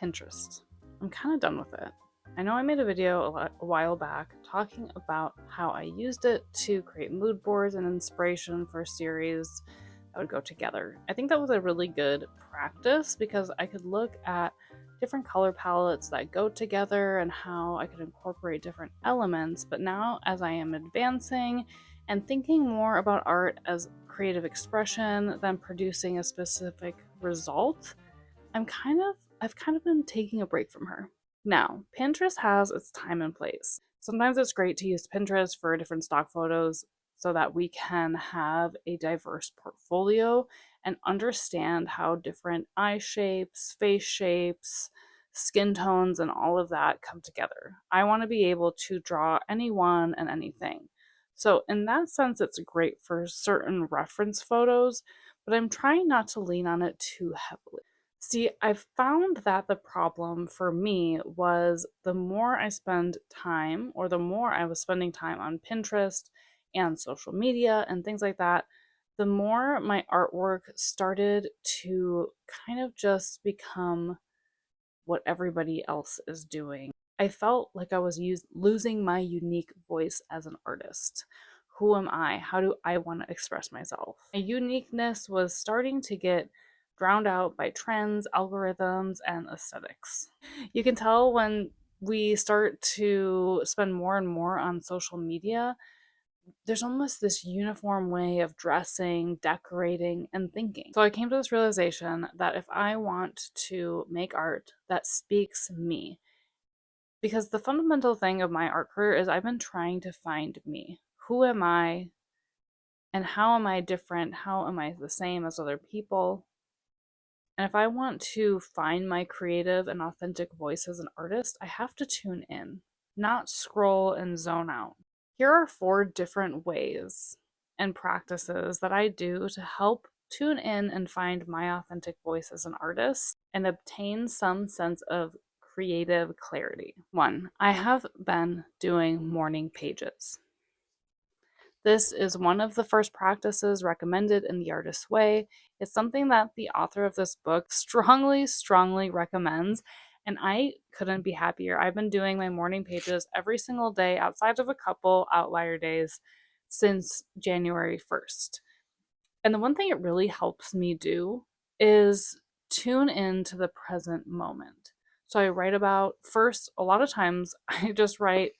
Pinterest. I'm kind of done with it. I know I made a video a while back talking about how I used it to create mood boards and inspiration for a series that would go together. I think that was a really good practice because I could look at different color palettes that go together and how I could incorporate different elements. But now, as I am advancing and thinking more about art as creative expression than producing a specific result, I've kind of been taking a break from her. Now, Pinterest has its time and place. Sometimes it's great to use Pinterest for different stock photos so that we can have a diverse portfolio and understand how different eye shapes, face shapes, skin tones, and all of that come together. I want to be able to draw anyone and anything. So, in that sense, it's great for certain reference photos, but I'm trying not to lean on it too heavily. See, I've found that the problem for me was the more I spend time, or the more I was spending time on Pinterest and social media and things like that, the more my artwork started to kind of just become what everybody else is doing. I felt like I was losing my unique voice as an artist. Who am I? How do I want to express myself? My uniqueness was starting to get drowned out by trends, algorithms, and aesthetics. You can tell when we start to spend more and more on social media, there's almost this uniform way of dressing, decorating, and thinking. So I came to this realization that if I want to make art that speaks me, because the fundamental thing of my art career is I've been trying to find me. Who am I and how am I different? How am I the same as other people? And if I want to find my creative and authentic voice as an artist, I have to tune in, not scroll and zone out. Here are 4 different ways and practices that I do to help tune in and find my authentic voice as an artist and obtain some sense of creative clarity. 1, I have been doing morning pages. This is one of the first practices recommended in The Artist's Way. It's something that the author of this book strongly recommends, and I couldn't be happier. I've been doing my morning pages every single day outside of a couple outlier days since January 1st. And the one thing it really helps me do is tune into the present moment. So I write about first, a lot of times I just write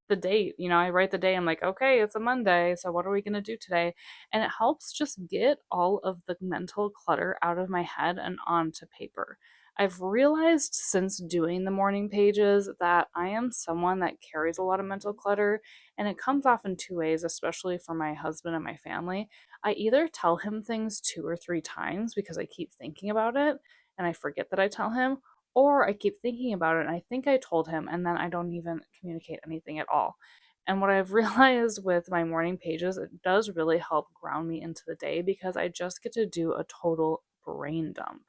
the date. I write the day. I'm like, okay, it's a Monday. So what are we going to do today? And it helps just get all of the mental clutter out of my head and onto paper. I've realized since doing the morning pages that I am someone that carries a lot of mental clutter, and it comes off in 2 ways, especially for my husband and my family. I either tell him things 2 or 3 times because I keep thinking about it and I forget that I tell him, or I keep thinking about it and I think I told him and then I don't even communicate anything at all. And what I've realized with my morning pages, it does really help ground me into the day because I just get to do a total brain dump.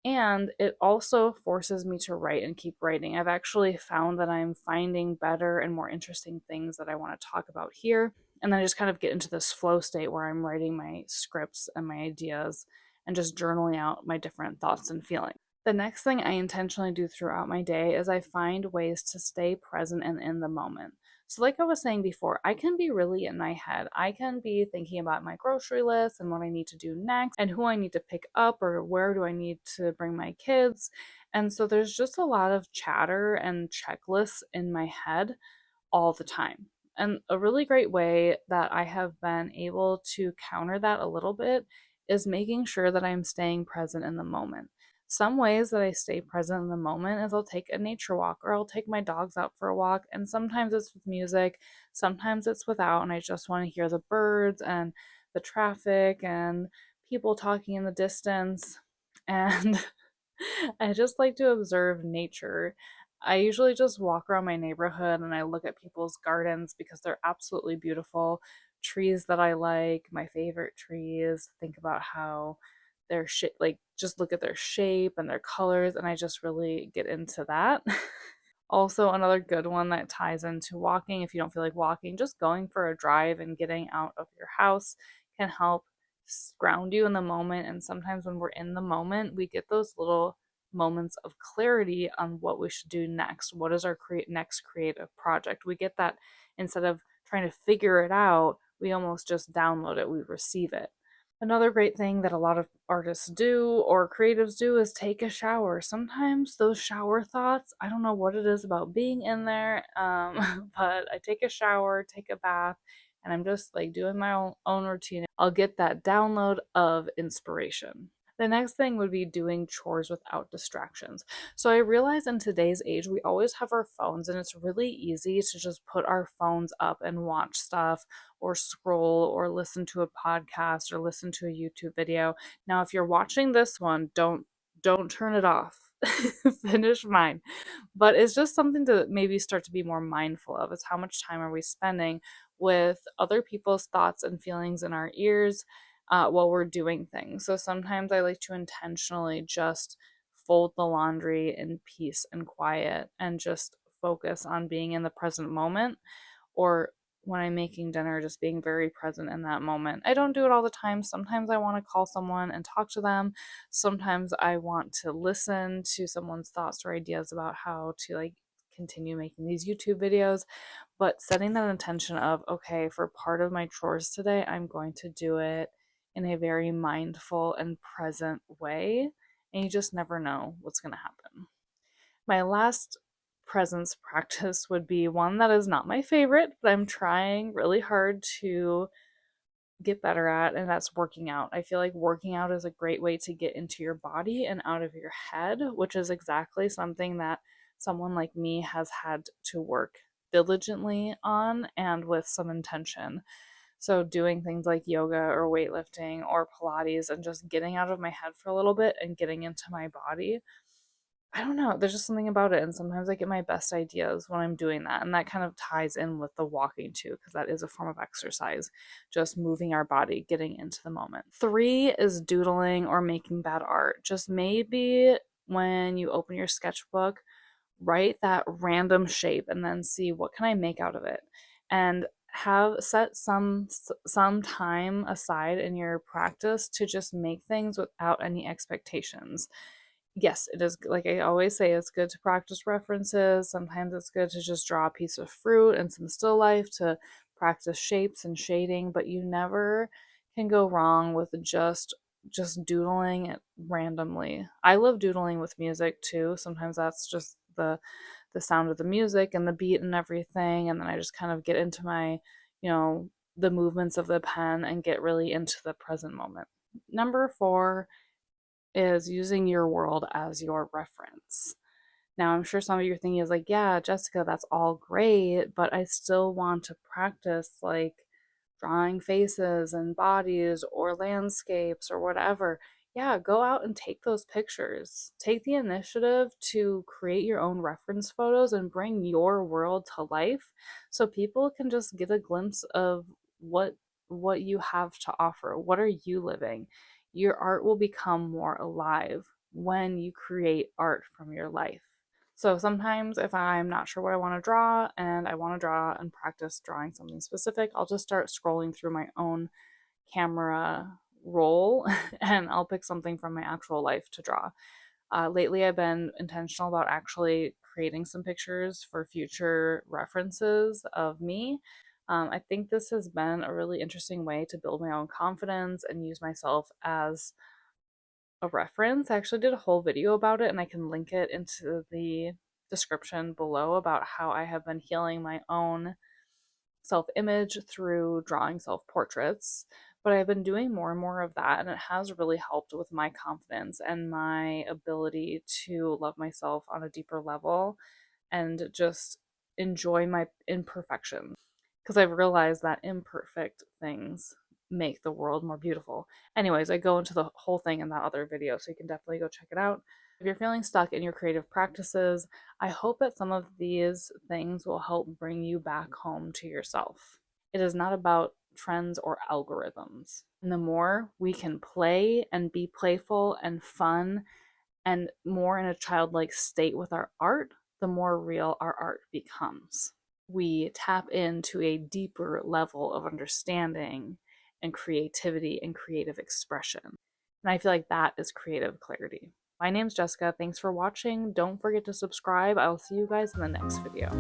And it also forces me to write and keep writing. I've actually found that I'm finding better and more interesting things that I want to talk about here. And then I just kind of get into this flow state where I'm writing my scripts and my ideas and just journaling out my different thoughts and feelings. The next thing I intentionally do throughout my day is I find ways to stay present and in the moment. So, like I was saying before, I can be really in my head. I can be thinking about my grocery list and what I need to do next and who I need to pick up or where do I need to bring my kids. And so, there's just a lot of chatter and checklists in my head all the time. And a really great way that I have been able to counter that a little bit is making sure that I'm staying present in the moment. Some ways that I stay present in the moment is I'll take a nature walk or I'll take my dogs out for a walk. And sometimes it's with music, sometimes it's without, and I just want to hear the birds and the traffic and people talking in the distance. And I just like to observe nature. I usually just walk around my neighborhood and I look at people's gardens because they're absolutely beautiful. Trees that I like, my favorite trees, think about how they're like just look at their shape and their colors, and I just really get into that. Also, another good one that ties into walking, if you don't feel like walking, just going for a drive and getting out of your house can help ground you in the moment. And sometimes when we're in the moment, we get those little moments of clarity on what we should do next. What is our next creative project? We get that instead of trying to figure it out, we almost just download it, we receive it. Another great thing that a lot of artists do or creatives do is take a shower. Sometimes those shower thoughts, I don't know what it is about being in there, but I take a shower, take a bath, and I'm just like doing my own routine. I'll get that download of inspiration. The next thing would be doing chores without distractions. So I realize in today's age, we always have our phones, and it's really easy to just put our phones up and watch stuff or scroll or listen to a podcast or listen to a YouTube video. Now, if you're watching this one, don't turn it off. Finish mine. But it's just something to maybe start to be more mindful of. Is how much time are we spending with other people's thoughts and feelings in our ears while we're doing things. So sometimes I like to intentionally just fold the laundry in peace and quiet and just focus on being in the present moment, or when I'm making dinner, just being very present in that moment. I don't do it all the time. Sometimes I want to call someone and talk to them. Sometimes I want to listen to someone's thoughts or ideas about how to like continue making these YouTube videos. But setting that intention of, okay, for part of my chores today, I'm going to do it in a very mindful and present way. And you just never know what's going to happen. My last presence practice would be one that is not my favorite, but I'm trying really hard to get better at, and that's working out. I feel like working out is a great way to get into your body and out of your head, which is exactly something that someone like me has had to work diligently on and with some intention. So, doing things like yoga or weightlifting or Pilates and just getting out of my head for a little bit and getting into my body, I don't know, there's just something about it, and sometimes I get my best ideas when I'm doing that, and that kind of ties in with the walking too, because that is a form of exercise, just moving our body, getting into the moment. 3 is doodling or making bad art. Just maybe when you open your sketchbook, write that random shape and then see what can I make out of it, and have set some time aside in your practice to just make things without any expectations. Yes, it is, like I always say, it's good to practice references. Sometimes it's good to just draw a piece of fruit and some still life to practice shapes and shading, but you never can go wrong with just doodling it randomly. I love doodling with music too. Sometimes that's just the sound of the music and the beat and everything, and then I just kind of get into my, you know, the movements of the pen and get really into the present moment. Number 4 is using your world as your reference. Now, I'm sure some of you are thinking is like, yeah, Jessica, that's all great, but I still want to practice like drawing faces and bodies or landscapes or whatever. Yeah, go out and take those pictures. Take the initiative to create your own reference photos and bring your world to life so people can just get a glimpse of what you have to offer. What are you living? Your art will become more alive when you create art from your life. So sometimes if I'm not sure what I want to draw and I want to draw and practice drawing something specific, I'll just start scrolling through my own camera roll and I'll pick something from my actual life to draw. Lately, I've been intentional about actually creating some pictures for future references of me. I think this has been a really interesting way to build my own confidence and use myself as a reference. I actually did a whole video about it, and I can link it into the description below about how I have been healing my own self image through drawing self portraits. But I've been doing more and more of that, and it has really helped with my confidence and my ability to love myself on a deeper level and just enjoy my imperfections. Because I've realized that imperfect things make the world more beautiful. Anyways, I go into the whole thing in that other video, so you can definitely go check it out. If you're feeling stuck in your creative practices, I hope that some of these things will help bring you back home to yourself. It is not about trends or algorithms. And the more we can play and be playful and fun and more in a childlike state with our art, the more real our art becomes. We tap into a deeper level of understanding and creativity and creative expression. And I feel like that is creative clarity. My name's Jessica. Thanks for watching. Don't forget to subscribe. I'll see you guys in the next video.